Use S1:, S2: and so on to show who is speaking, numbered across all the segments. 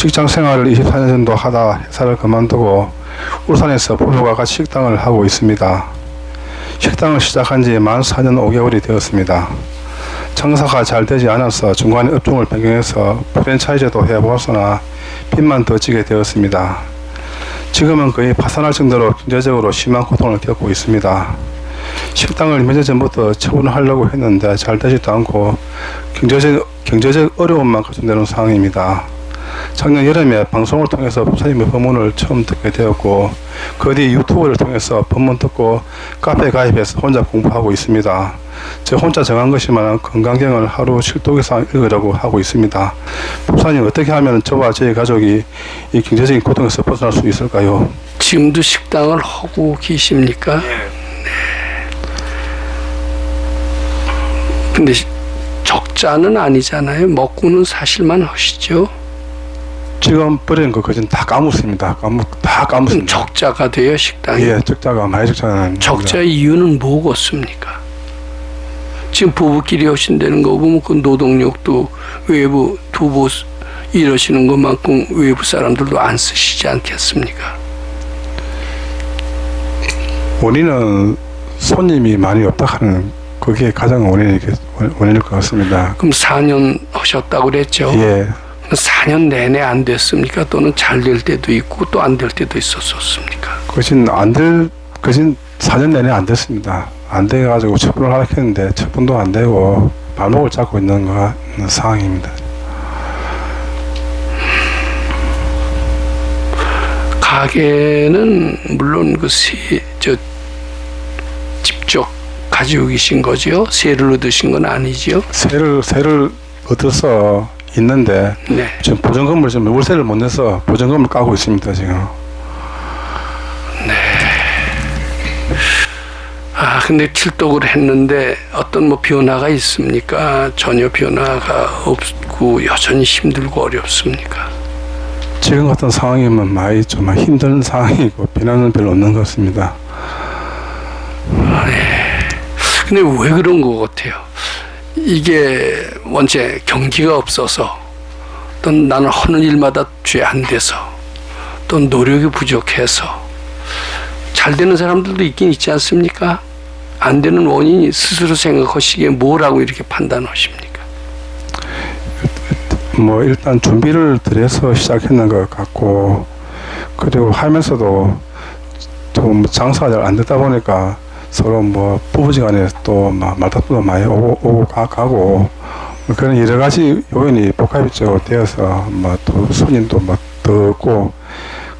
S1: 직장 생활을 24년 정도 하다 회사를 그만두고 울산에서 부부가 같이 식당을 하고 있습니다. 식당을 시작한 지 만 4년 5개월이 되었습니다. 장사가 잘 되지 않아서 중간에 업종을 변경해서 프랜차이즈도 해보았으나 빚만 더 지게 되었습니다. 지금은 거의 파산할 정도로 경제적으로 심한 고통을 겪고 있습니다. 식당을 몇 년 전부터 처분하려고 했는데 잘 되지도 않고 경제적 어려움만 가중되는 상황입니다. 작년 여름에 방송을 통해서 목사님의 법문을 처음 듣게 되었고 그 뒤 유튜브를 통해서 법문 듣고 카페에 가입해서 혼자 공부하고 있습니다. 저 혼자 정한 것이지만 건강경을 하루 7독 이상 읽으려고 하고 있습니다. 목사님, 어떻게 하면 저와 저희 가족이 이 경제적인 고통에서 벗어날 수 있을까요?
S2: 지금도 식당을 하고 계십니까?
S1: 네.
S2: 근데 적자는 아니잖아요. 먹고는 사실만 하시죠.
S1: 지금 버린 거 거진 다 까먹습니다. 다 까먹습니다.
S2: 적자가 돼요, 식당이?
S1: 예, 적자가 많이 적자는.
S2: 적자의 이유는 뭐겠습니까? 지금 부부끼리 하신다는 거 보면 그 노동력도 외부 두부 이러시는 것만큼 외부 사람들도 안 쓰시지 않겠습니까?
S1: 원인은 손님이 많이 없다 하는 그게 가장 원인일 것 같습니다.
S2: 그럼 4년 하셨다고 그랬죠?
S1: 예.
S2: 4년 내내 안 됐습니까? 또는 잘 될 때도 있고 또 안 될 때도 있었습니까?
S1: 그것은 4년 내내 안 됐습니다. 안 돼가지고 처분을 하려 했는데 처분도 안 되고 발목을 잡고 있는 상황입니다.
S2: 가게는 물론 직접 가지고 계신 거죠? 세를 얻으신 건 아니죠?
S1: 세를 얻어서 있는데
S2: 네.
S1: 지금 보증금을 지금 월세를 못 내서 보증금을 까고 있습니다 지금.
S2: 근데 칠독을 했는데 어떤 변화가 있습니까? 전혀 변화가 없고 여전히 힘들고 어렵습니까?
S1: 지금 같은 상황이면 많이 좀 힘든 상황이고 변화는 별로 없는 것 같습니다.
S2: 근데 왜 그런 것 같아요? 이게 원체 경기가 없어서 또 나는 하는 일마다 죄 안 돼서 또 노력이 부족해서 잘 되는 사람들도 있긴 있지 않습니까? 안 되는 원인이 스스로 생각하시기에 뭐라고 이렇게 판단하십니까?
S1: 뭐 일단 준비를 들여서 시작했는 것 같고 그리고 하면서도 좀 장사가 잘 안 되다 보니까 서로 뭐 부부지간에 또 막 말다툼도 많이 오고 가고 그런 여러 가지 요인이 복합적으로 되어서 뭐 또 손님도 막 더 없고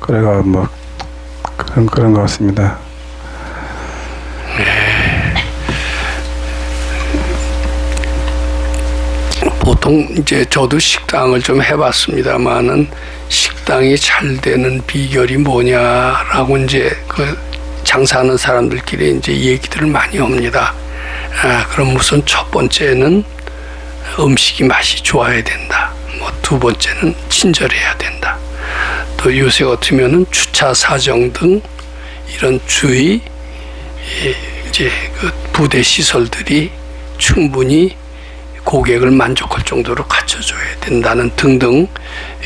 S1: 그래가 뭐 그런 것 같습니다.
S2: 보통 이제 저도 식당을 좀 해봤습니다만은 식당이 잘 되는 비결이 뭐냐라고 이제 그 장사하는 사람들끼리 이제 얘기들을 많이 합니다. 그럼 우선 첫 번째는 음식이 맛이 좋아야 된다. 뭐 두 번째는 친절해야 된다. 또 요새 같으면은 주차 사정 등 이런 주의 이제 그 부대 시설들이 충분히 고객을 만족할 정도로 갖춰줘야 된다는 등등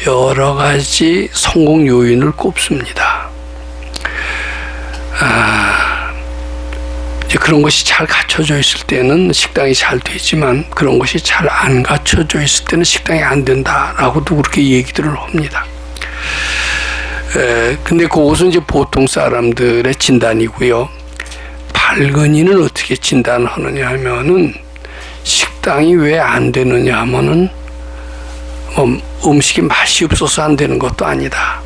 S2: 여러 가지 성공 요인을 꼽습니다. 이제 그런 것이 잘 갖춰져 있을 때는 식당이 잘 되지만 그런 것이 잘 안 갖춰져 있을 때는 식당이 안 된다라고도 그렇게 얘기들을 합니다. 근데 그것은 이제 보통 사람들의 진단이고요. 발근이는 어떻게 진단하느냐 하면은 식당이 왜 안 되느냐 하면은 음식이 맛이 없어서 안 되는 것도 아니다.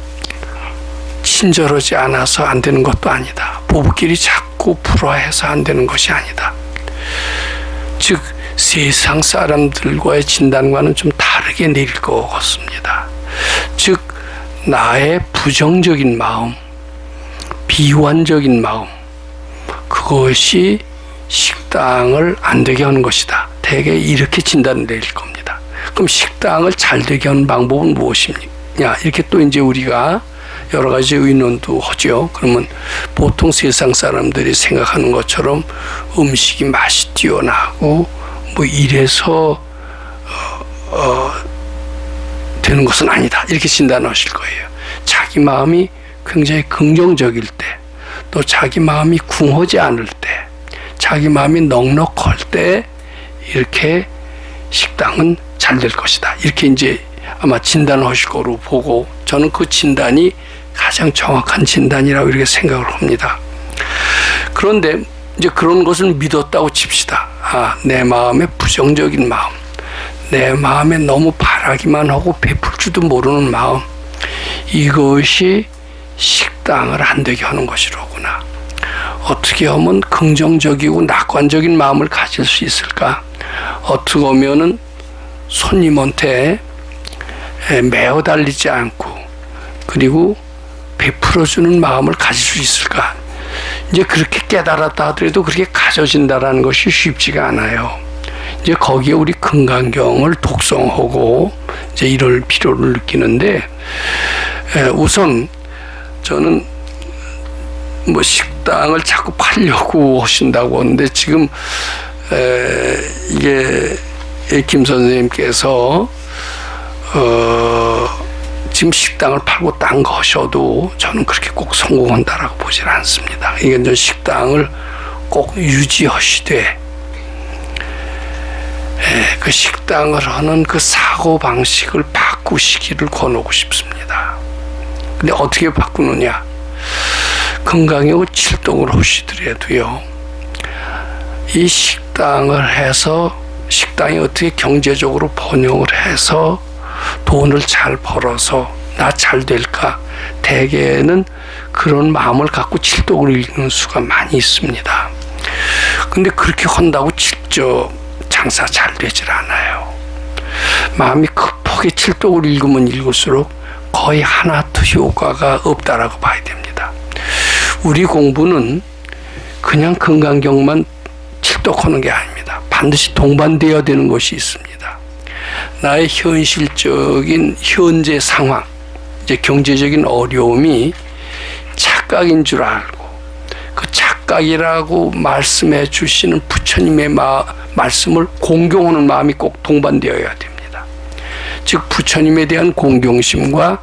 S2: 친절하지 않아서 안 되는 것도 아니다. 부부끼리 자꾸 불화해서 안 되는 것이 아니다. 즉 세상 사람들과의 진단과는 좀 다르게 내릴 것 같습니다. 즉 나의 부정적인 마음, 비관적인 마음, 그것이 식당을 안 되게 하는 것이다. 대개 이렇게 진단을 내릴 겁니다. 그럼 식당을 잘 되게 하는 방법은 무엇입니까? 이렇게 또 이제 우리가 여러 가지 의논도 하죠. 그러면 보통 세상 사람들이 생각하는 것처럼 음식이 맛이 뛰어나고 뭐 이래서 되는 것은 아니다. 이렇게 진단하실 거예요. 자기 마음이 굉장히 긍정적일 때, 또 자기 마음이 궁하지 않을 때, 자기 마음이 넉넉할 때 이렇게 식당은 잘 될 것이다. 이렇게 이제 아마 진단하실 거로 보고, 저는 그 진단이 가장 정확한 진단이라고 이렇게 생각을 합니다. 그런데 이제 그런 것을 믿었다고 칩시다. 내 마음의 부정적인 마음, 내 마음에 너무 바라기만 하고 베풀 줄도 모르는 마음, 이것이 식당을 안 되게 하는 것이로구나. 어떻게 하면 긍정적이고 낙관적인 마음을 가질 수 있을까? 어떻게 하면은 손님한테 매어 달리지 않고 그리고 베풀어주는 마음을 가질 수 있을까? 이제 그렇게 깨달았다 하더라도 그렇게 가져진다라는 것이 쉽지가 않아요. 이제 거기에 우리 금강경을 독송하고 이제 이럴 필요를 느끼는데, 우선 저는 뭐 식당을 자꾸 팔려고 하신다고 하는데, 지금 이게 김 선생님께서 지금 식당을 팔고 딴 거 하셔도 저는 그렇게 꼭 성공한다라고 보질 않습니다. 이게 이제 식당을 꼭 유지하시되, 그 식당을 하는 그 사고 방식을 바꾸시기를 권하고 싶습니다. 근데 어떻게 바꾸느냐? 금강경을 7동을 하시더라도요, 이 식당을 해서 식당이 어떻게 경제적으로 번영을 해서 돈을 잘 벌어서 나 잘 될까? 대개는 그런 마음을 갖고 7독을 읽는 수가 많이 있습니다. 근데 그렇게 한다고 장사 잘 되질 않아요. 마음이 급하게 7독을 읽으면 읽을수록 거의 하나도 효과가 없다라고 봐야 됩니다. 우리 공부는 그냥 금강경만 7독하는 게 아닙니다. 반드시 동반되어야 되는 것이 있습니다. 나의 현실적인 현재 상황, 이제 경제적인 어려움이 착각인 줄 알고, 그 착각이라고 말씀해 주시는 부처님의 말씀을 공경하는 마음이 꼭 동반되어야 됩니다. 즉 부처님에 대한 공경심과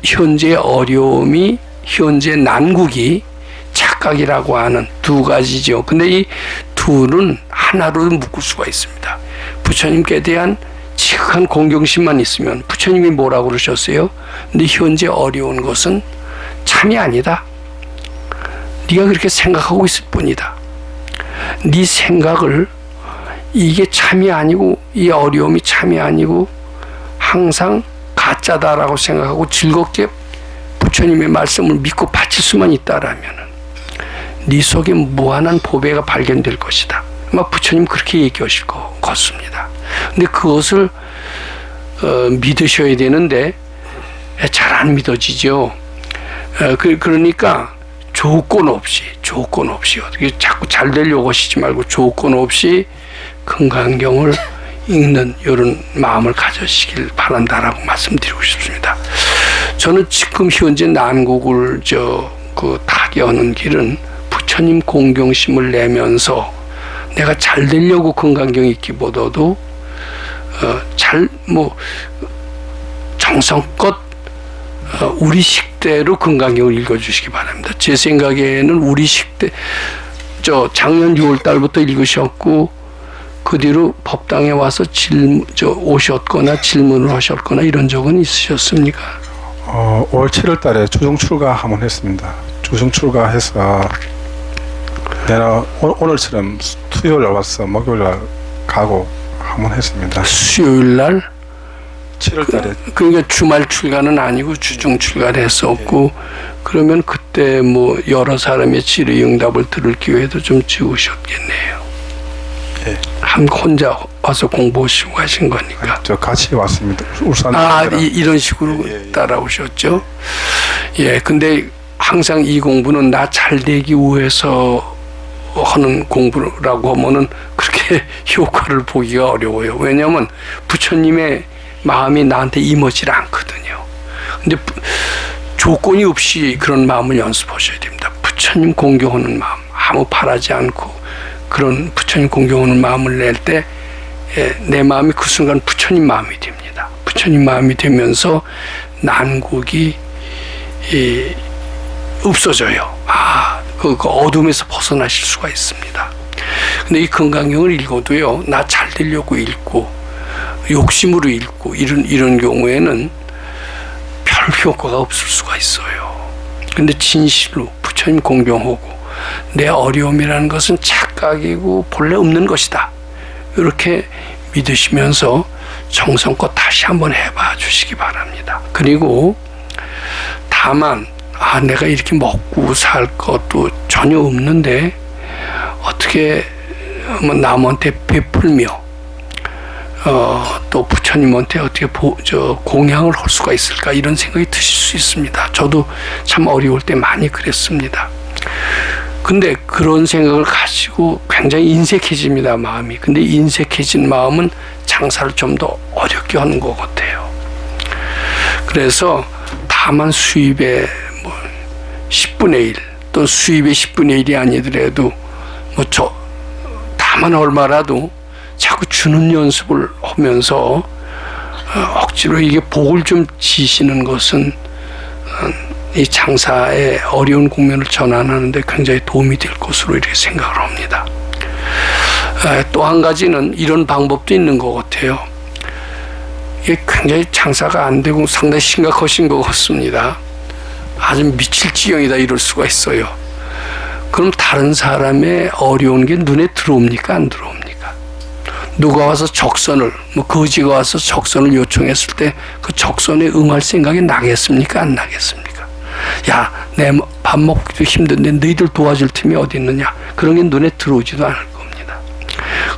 S2: 현재 어려움이, 현재 난국이 착각이라고 하는 두 가지죠. 근데 이 둘은 하나로 묶을 수가 있습니다. 부처님께 대한 지극한 공경심만 있으면, 부처님이 뭐라고 그러셨어요? 네 현재 어려운 것은 참이 아니다. 네가 그렇게 생각하고 있을 뿐이다. 네 생각을, 이게 참이 아니고 이 어려움이 참이 아니고 항상 가짜다라고 생각하고 즐겁게 부처님의 말씀을 믿고 바칠 수만 있다라면 네 속에 무한한 보배가 발견될 것이다. 아마 부처님 그렇게 얘기하실 것 같습니다. 근데 그것을 믿으셔야 되는데 잘 안 믿어지죠. 그러니까 조건 없이 어떻게 자꾸 잘 되려고 하시지 말고 조건 없이 금강경을 읽는 이런 마음을 가지시길 바란다라고 말씀드리고 싶습니다. 저는 지금 현재 난국을 타개하는 길은 부처님 공경심을 내면서 내가 잘 되려고 금강경 읽기보다도 정성껏 우리 식대로 금강경을 읽어주시기 바랍니다. 제 생각에는 우리 식대, 작년 6월 달부터 읽으셨고 그 뒤로 법당에 와서 오셨거나 질문을 하셨거나 이런 적은 있으셨습니까?
S1: 5월 7월 달에 주중 출가 한번 했습니다. 주중 출가해서 내가 오늘처럼 수요일 날 와서 목요일 날 가고 한번 했습니다.
S2: 수요일 날?
S1: 7월 달에.
S2: 그러니까 주말 출가는 아니고 주중 출가를 했었고, 그러면 그때 뭐 여러 사람의 질의응답을 들을 기회도 좀 주셨겠네요.
S1: 예.
S2: 혼자 와서 공부하시고 하신 거니까.
S1: 저 같이 왔습니다. 울산.
S2: 이런 식으로
S1: 예.
S2: 따라오셨죠? 예, 근데 항상 이 공부는 나 잘 되기 위해서 하는 공부라고 하면은 그렇게 효과를 보기가 어려워요. 왜냐하면 부처님의 마음이 나한테 임하지 않거든요. 근데 조건이 없이 그런 마음을 연습하셔야 됩니다. 부처님 공경하는 마음, 아무 바라지 않고 그런 부처님 공경하는 마음을 낼 때 내 마음이 그 순간 부처님 마음이 됩니다. 부처님 마음이 되면서 난국이 없어져요. 그 어둠에서 벗어나실 수가 있습니다. 근데 이 건강경을 읽어도요, 나 잘 되려고 읽고 욕심으로 읽고 이런 경우에는 별 효과가 없을 수가 있어요. 근데 진실로 부처님 공경하고 내 어려움이라는 것은 착각이고 본래 없는 것이다, 이렇게 믿으시면서 정성껏 다시 한번 해봐 주시기 바랍니다. 그리고 다만 내가 이렇게 먹고 살 것도 전혀 없는데 어떻게 남한테 베풀며 또 부처님한테 어떻게 공양을 할 수가 있을까, 이런 생각이 드실 수 있습니다. 저도 참 어려울 때 많이 그랬습니다. 근데 그런 생각을 가지고 굉장히 인색해집니다, 마음이. 근데 인색해진 마음은 장사를 좀 더 어렵게 하는 것 같아요. 그래서 다만 수입의 10분의 1 또는 수입의 10분의 1이 아니더라도 다만 얼마라도 자꾸 주는 연습을 하면서 억지로 이게 복을 좀 지시는 것은 이 장사의 어려운 국면을 전환하는 데 굉장히 도움이 될 것으로 이렇게 생각을 합니다. 또 한 가지는 이런 방법도 있는 것 같아요. 이게 굉장히 장사가 안 되고 상당히 심각하신 것 같습니다. 아주 미칠 지경이다 이럴 수가 있어요. 그럼 다른 사람의 어려운 게 눈에 들어옵니까, 안 들어옵니까? 누가 와서 거지가 와서 적선을 요청했을 때 그 적선에 응할 생각이 나겠습니까, 안 나겠습니까? 야, 내 밥 먹기도 힘든데 너희들 도와줄 틈이 어디 있느냐, 그런 게 눈에 들어오지도 않을 겁니다.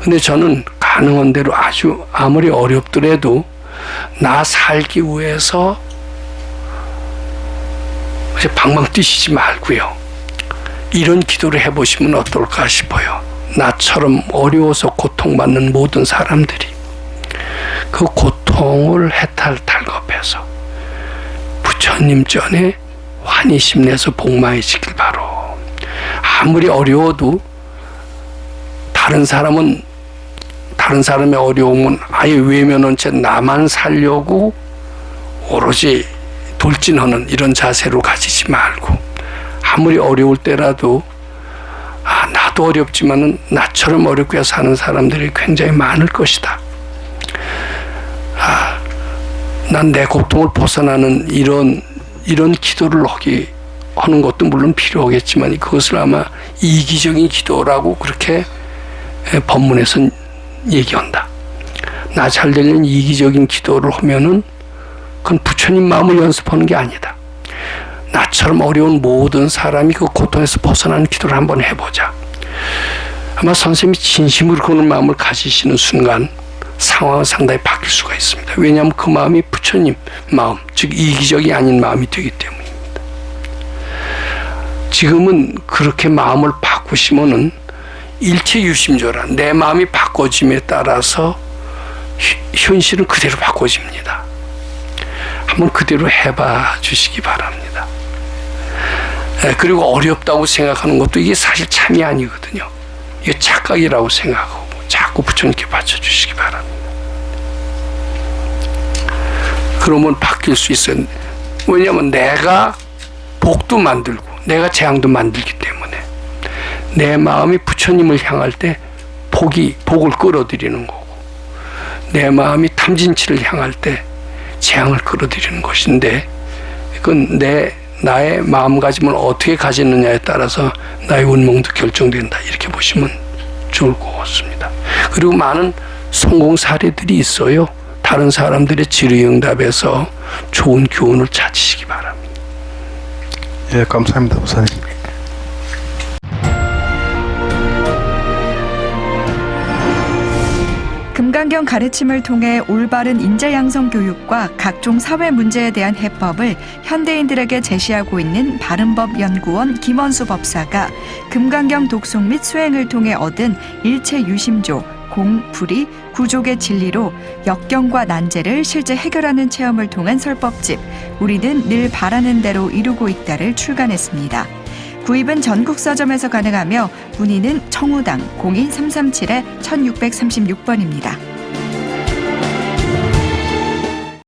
S2: 근데 저는 가능한 대로 아무리 어렵더라도 나 살기 위해서 방방 뛰시지 말고요, 이런 기도를 해보시면 어떨까 싶어요. 나처럼 어려워서 고통받는 모든 사람들이 그 고통을 해탈탈겁해서 부처님 전에 환희심내서 복마해지길 바로. 아무리 어려워도 다른 사람의 어려움은 아예 외면한 채 나만 살려고 오로지 돌진하는 이런 자세로 가지지 말고, 아무리 어려울 때라도 나도 어렵지만은 나처럼 어렵게 사는 사람들이 굉장히 많을 것이다. 난 내 고통을 벗어나는 이런 기도를 하는 것도 물론 필요하겠지만, 그것을 아마 이기적인 기도라고 그렇게 법문에서는 얘기한다. 나 잘 되려는 이기적인 기도를 하면은 그건 부처님 마음을 연습하는 게 아니다. 나처럼 어려운 모든 사람이 그 고통에서 벗어나는 기도를 한번 해보자. 아마 선생님이 진심으로 그런 마음을 가지시는 순간 상황은 상당히 바뀔 수가 있습니다. 왜냐하면 그 마음이 부처님 마음, 즉 이기적이 아닌 마음이 되기 때문입니다. 지금은 그렇게 마음을 바꾸시면은 일체유심조라, 내 마음이 바꿔짐에 따라서 현실은 그대로 바꿔집니다. 한번 그대로 해봐 주시기 바랍니다. 그리고 어렵다고 생각하는 것도 이게 사실 참이 아니거든요. 이게 착각이라고 생각하고 자꾸 부처님께 바쳐주시기 바랍니다. 그러면 바뀔 수 있어요. 왜냐하면 내가 복도 만들고 내가 재앙도 만들기 때문에 내 마음이 부처님을 향할 때 복을 끌어들이는 거고, 내 마음이 탐진치를 향할 때 재앙을 끌어들이는 것인데, 그건 나의 마음가짐을 어떻게 가지느냐에 따라서 나의 운명도 결정된다, 이렇게 보시면 좋을 것 같습니다. 그리고 많은 성공 사례들이 있어요. 다른 사람들의 질의응답에서 좋은 교훈을 찾으시기 바랍니다.
S1: 예, 감사합니다, 목사님.
S3: 금강경 가르침을 통해 올바른 인재 양성 교육과 각종 사회 문제에 대한 해법을 현대인들에게 제시하고 있는 바른법연구원 김원수 법사가 금강경 독송 및 수행을 통해 얻은 일체유심조, 공, 불이, 구족의 진리로 역경과 난제를 실제 해결하는 체험을 통한 설법집 우리는 늘 바라는 대로 이루고 있다를 출간했습니다. 구입은 전국 서점에서 가능하며 문의는 청우당 02337-1636번입니다.